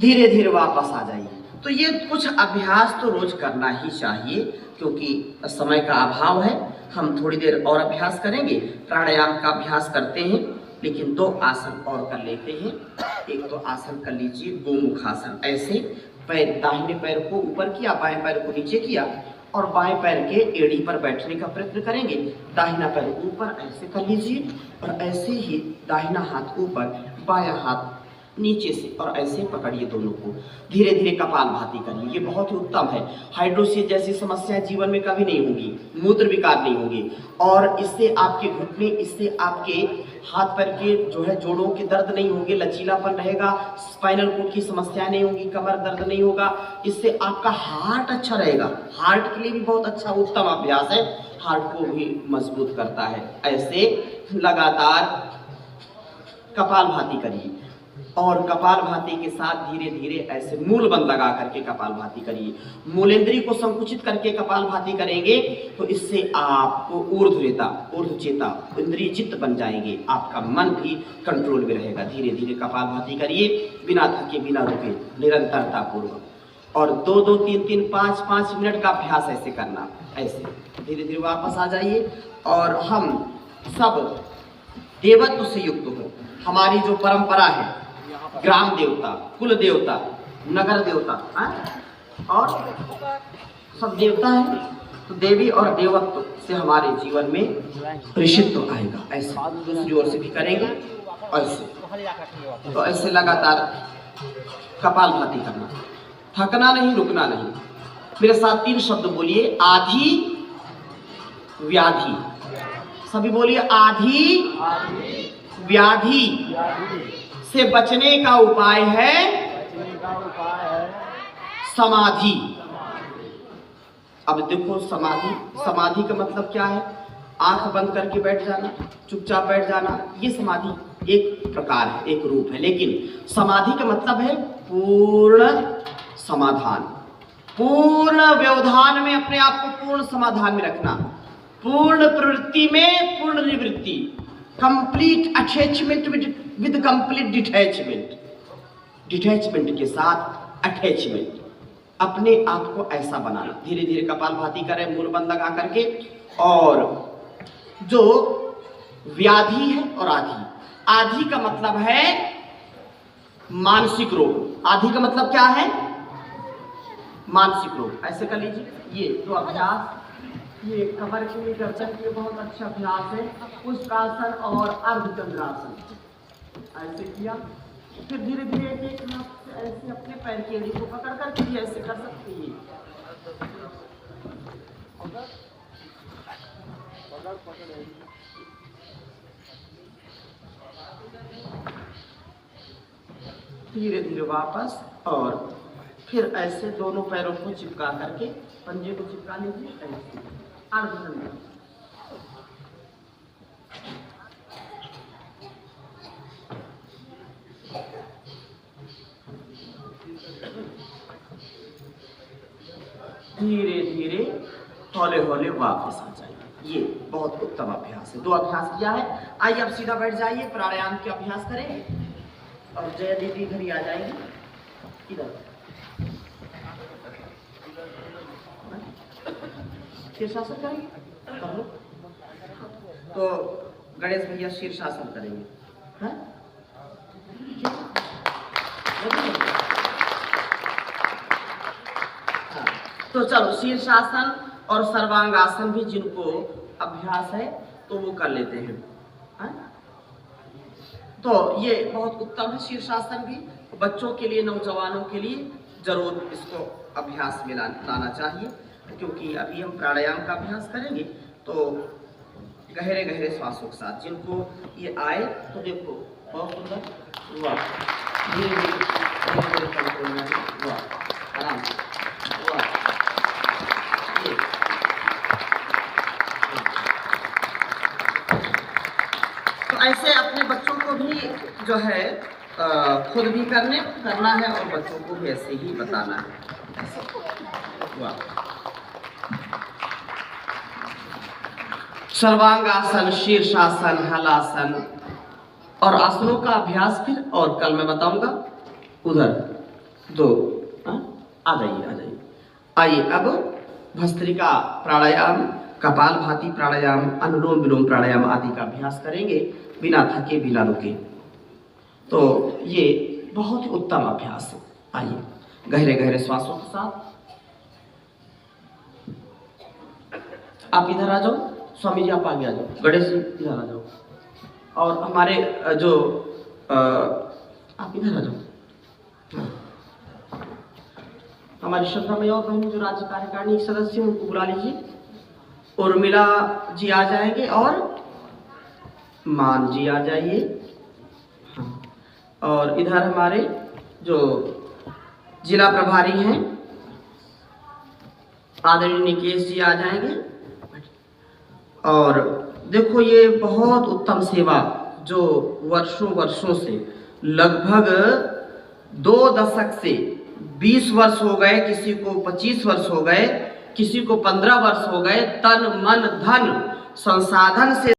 धीरे धीरे वापस आ जाइए। तो ये कुछ अभ्यास तो रोज करना ही चाहिए, क्योंकि समय का अभाव है। हम थोड़ी देर और अभ्यास करेंगे, प्राणायाम का अभ्यास करते हैं, लेकिन 2 आसन और कर लेते हैं। एक तो आसन कर लीजिए गोमुख आसन, ऐसे पैर दाहिने पैर को ऊपर किया, बाएं पैर को नीचे किया और बाएं पैर के एड़ी पर बैठने का प्रयत्न करेंगे। दाहिना पैर ऊपर ऐसे कर लीजिए और ऐसे ही दाहिना हाथ ऊपर, बायां हाथ नीचे से और ऐसे पकड़िए दोनों को। धीरे धीरे कपालभाति करिए, ये बहुत ही उत्तम है। हाइड्रोसिस जैसी समस्याएं जीवन में कभी नहीं होगी, मूत्र विकार नहीं होगी, और इससे आपके घुटने, इससे आपके हाथ पैर के जो है जोड़ों के दर्द नहीं होंगे, लचीलापन रहेगा, स्पाइनल कोड की समस्या नहीं होगी, कमर दर्द नहीं होगा। इससे आपका हार्ट अच्छा रहेगा, हार्ट के लिए भी बहुत अच्छा उत्तम अभ्यास है, हार्ट को भी मजबूत करता है। ऐसे लगातार कपालभाति करिए और कपालभाति के साथ धीरे धीरे ऐसे मूल बंद लगा करके कपालभाति करिए। मूलेंद्री को संकुचित करके कपालभाति करेंगे तो इससे आपको ऊर्ध्वचेता इंद्रिय चित्त बन जाएंगे, आपका मन भी कंट्रोल में रहेगा। धीरे धीरे कपालभाति करिए, बिना थके बिना रुके, निरंतरता पूर्वक, और 2-2, 3-3, 5-5 मिनट का अभ्यास ऐसे करना। ऐसे धीरे धीरे वापस आ जाइए और हम सब देवत्व से युक्त हो। हमारी जो परंपरा है, ग्राम देवता, कुल देवता, नगर देवता और सब देवता है, तो देवी और देवत्व से हमारे जीवन में ऋषित्व आएगा। ऐसे दूसरी ओर से भी करेंगे, ऐसे तो ऐसे लगातार कपालभाति करना, थकना नहीं, रुकना नहीं। मेरे साथ 3 शब्द बोलिए, आधि व्याधि। सभी बोलिए, आधि व्याधि से बचने का उपाय है समाधि। अब देखो, समाधि का मतलब क्या है? आंख बंद करके बैठ जाना, चुपचाप बैठ जाना, ये समाधि एक प्रकार है, एक रूप है। लेकिन समाधि का मतलब है पूर्ण समाधान, पूर्ण व्यवधान में अपने आप को पूर्ण समाधान में रखना, पूर्ण प्रवृत्ति में पूर्ण निवृत्ति, complete attachment with complete detachment के साथ अटैचमेंट, अपने आप को ऐसा बनाना। धीरे धीरे कपालभाति करें मूल बंद लगा करके। और जो व्याधि है और आधि का मतलब है मानसिक रोग। आधि का मतलब क्या है? मानसिक रोग। ऐसे कर लीजिए, ये जो अभ्यास, ये कमर के लिए गर्दन के लिए बहुत अच्छा अभ्यास है, पुष्पासन और अर्धचंद्रासन। ऐसे किया, फिर धीरे धीरे एक हाथ से ऐसे अपने पैर की एड़ी को पकड़ करके भी ऐसे कर सकते हैं। धीरे धीरे वापस, और फिर ऐसे दोनों पैरों को चिपका करके पंजे को चिपका लीजिए, ऐसे अर्धचंद्रासन। धीरे धीरे हौले हौले वापस आ जाइए। ये बहुत उत्तम अभ्यास है। 2 अभ्यास किया है। आइए अब सीधा बैठ जाइए, प्राणायाम के अभ्यास करेंगे। और जया दीदी इधर ही आ जाएंगी, इधर शीर्षासन करेंगे, कर लो। तो गणेश भैया शीर्षासन करेंगे, हाँ? तो चलो शीर्षासन और सर्वांगासन भी जिनको अभ्यास है तो वो कर लेते हैं, हाँ? तो ये बहुत उत्तम है। शीर्षासन भी बच्चों के लिए, नौजवानों के लिए जरूर इसको अभ्यास में लाना चाहिए, क्योंकि अभी हम प्राणायाम का अभ्यास करेंगे। तो गहरे गहरे श्वासों के साथ जिनको ये आए तो देखो बहुत सुंदर, वाह, धीरे धीरे कंट्रोल में, वाह, आराम से, वाह, तो ऐसे अपने बच्चों को भी जो है खुद भी करना है और बच्चों को भी ऐसे ही बताना है। वाह, सर्वांगासन, शीर्षासन, हलासन और आसनों का अभ्यास फिर और कल मैं बताऊंगा। उधर दो, आ जाइए आ जाइए। आइए अब भस्त्रिका प्राणायाम, कपालभाति प्राणायाम, अनुलोम विलोम प्राणायाम आदि का अभ्यास करेंगे बिना थके बिना रुके। तो ये बहुत ही उत्तम अभ्यास है। आइए गहरे गहरे श्वासों के साथ आप इधर आ जाओ, स्वामी जी आप आगे आ जाओ, गणेश जी इधर आ जाओ, और हमारे जो आप इधर आ जाओ। हमारी श्रद्धामयी और बहन जो राज्य कार्यकारिणी सदस्य हैं उनको बुला लीजिए। उर्मिला जी आ जाएंगे और मान जी आ जाइए। हाँ। और इधर हमारे जो जिला प्रभारी हैं आदरणीय निकेश जी आ जाएंगे। और देखो ये बहुत उत्तम सेवा जो वर्षों वर्षों से, लगभग 2 दशक से 20 वर्ष हो गए, किसी को 25 वर्ष हो गए, किसी को 15 वर्ष हो गए, तन मन धन संसाधन से